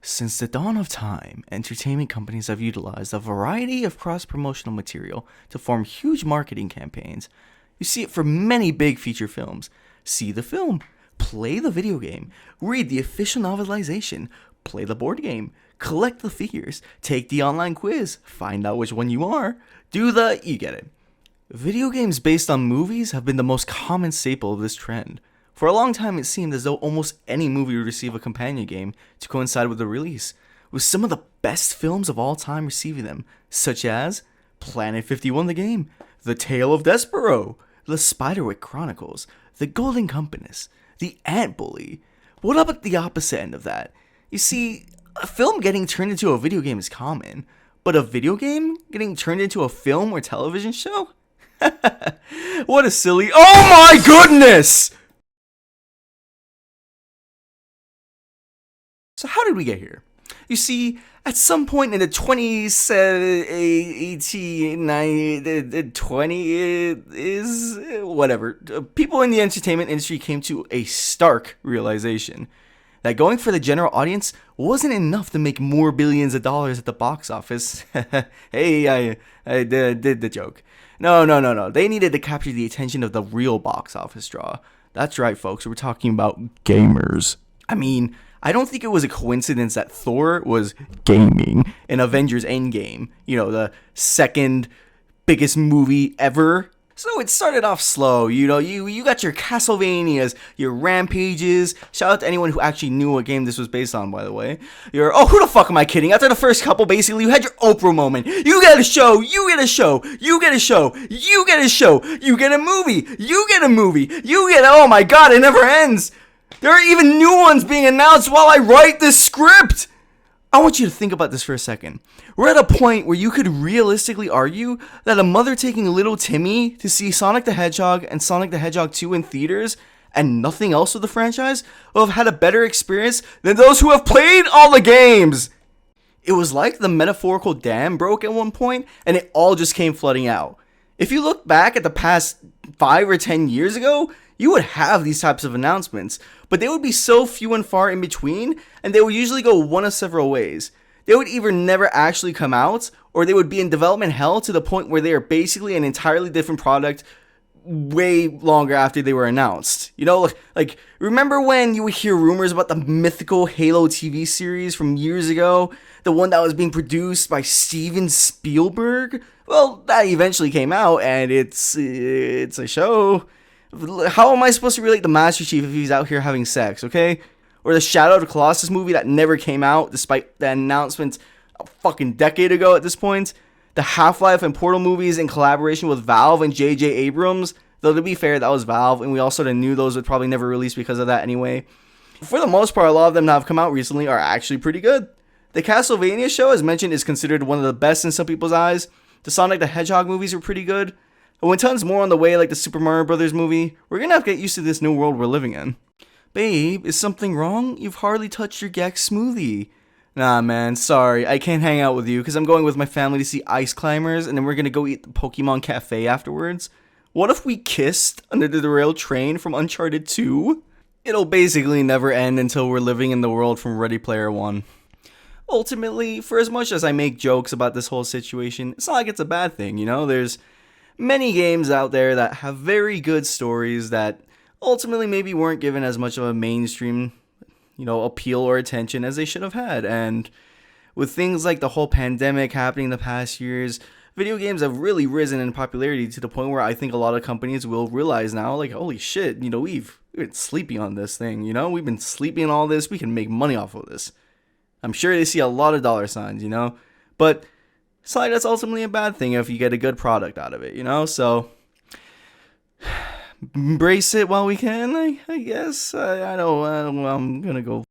Since the dawn of time, entertainment companies have utilized a variety of cross promotional material to form huge marketing campaigns. You see it for many big feature films. See the film, play the video game, read the official novelization, play the board game, collect the figures, take the online quiz, find out which one you are, you get it. Video games based on movies have been the most common staple of this trend. For a long time, it seemed as though almost any movie would receive a companion game to coincide with the release, with some of the best films of all time receiving them, such as Planet 51 the game, The Tale of Despero, The Spiderwick Chronicles, The Golden Compass, The Ant Bully. What about the opposite end of that? You see, a film getting turned into a video game is common, but a video game getting turned into a film or television show? What a silly... Oh my goodness! So how did we get here? You see, at some point in the 20 people in the entertainment industry came to a stark realization that going for the general audience wasn't enough to make more billions of dollars at the box office. Hey, I did the joke. No. They needed to capture the attention of the real box office draw. That's right, folks. We're talking about gamers. I mean, I don't think it was a coincidence that Thor was gaming in Avengers Endgame, the second biggest movie ever. So it started off slow, you got your Castlevanias, your Rampages. Shout out to anyone who actually knew what game this was based on, by the way. Who the fuck am I kidding? After the first couple, basically, you had your Oprah moment. You get a show, you get a show, you get a show, you get a show, you get a movie, oh my god, it never ends. There are even new ones being announced while I write this script. I want you to think about this for a second. We're at a point where you could realistically argue that a mother taking little Timmy to see Sonic the Hedgehog and Sonic the Hedgehog 2 in theaters and nothing else with the franchise will have had a better experience than those who have played all the games. It was like the metaphorical dam broke at one point and it all just came flooding out. If you look back at the past 5 or 10 years ago, you would have these types of announcements, but they would be so few and far in between, and they would usually go one of several ways. They would either never actually come out, or they would be in development hell to the point where they are basically an entirely different product way longer after they were announced. Like remember when you would hear rumors about the mythical Halo TV series from years ago? The one that was being produced by Steven Spielberg? Well, that eventually came out, and it's a show. How am I supposed to relate the Master Chief if he's out here having sex, okay? Or the Shadow of the Colossus movie that never came out despite the announcement a fucking decade ago at this point. The Half-Life and Portal movies in collaboration with Valve and J.J. Abrams. Though to be fair, that was Valve, and we all sort of knew those would probably never release because of that anyway. For the most part, a lot of them that have come out recently are actually pretty good. The Castlevania show, as mentioned, is considered one of the best in some people's eyes. The Sonic the Hedgehog movies were pretty good. And when tons more on the way, like the Super Mario Brothers movie, we're gonna have to get used to this new world we're living in. Babe, is something wrong? You've hardly touched your Gex smoothie. Nah, man, sorry, I can't hang out with you because I'm going with my family to see Ice Climbers, and then we're gonna go eat the Pokemon Cafe afterwards. What if we kissed under the rail train from Uncharted 2? It'll basically never end until we're living in the world from Ready Player One. Ultimately, for as much as I make jokes about this whole situation, it's not like it's a bad thing, There's many games out there that have very good stories that ultimately maybe weren't given as much of a mainstream, appeal or attention as they should have had. And with things like the whole pandemic happening in the past years, video games have really risen in popularity to the point where I think a lot of companies will realize now, like, holy shit, we've been sleeping on this thing, we've been sleeping on all this, we can make money off of this. I'm sure they see a lot of dollar signs, but it's like that's ultimately a bad thing if you get a good product out of it, so embrace it while we can, I guess. I know I'm gonna go